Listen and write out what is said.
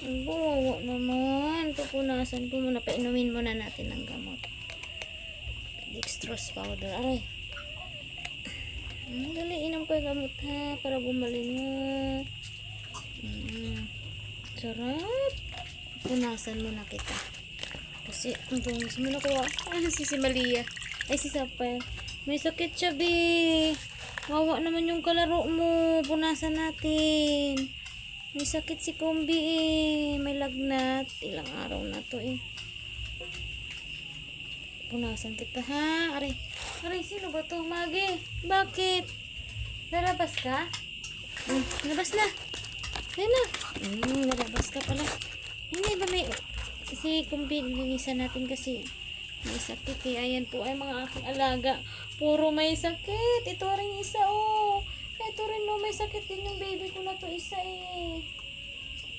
Ang bawa naman. Pupunasan ko muna. Painumin muna natin ng gamot. Dextrose powder. Aray. Dali, inom ko yung gamot ha. Para gumaling mo. Sarap. Punasan muna kita. Kasi, ang tungis mo nakuha. Si Malia. Ay, si Sapel. May sakit siya, be. Wawa naman yung kalaro mo. Punasan natin. May sakit si Kumbi eh. May lagnat. Ilang araw na to eh. Punasan kita ha. Aray. Aray, sino ba to? Magi. Bakit? Lalabas ka? Labas na. Ayun na. Lalabas ka pala. Hindi ba may... Si Kumbi, linisan natin kasi may sakit eh. Ayan po ay mga aking alaga. Puro may sakit. Ito rin isa oh. Ito rin no, may sakit din yung baby ko na to isa eh.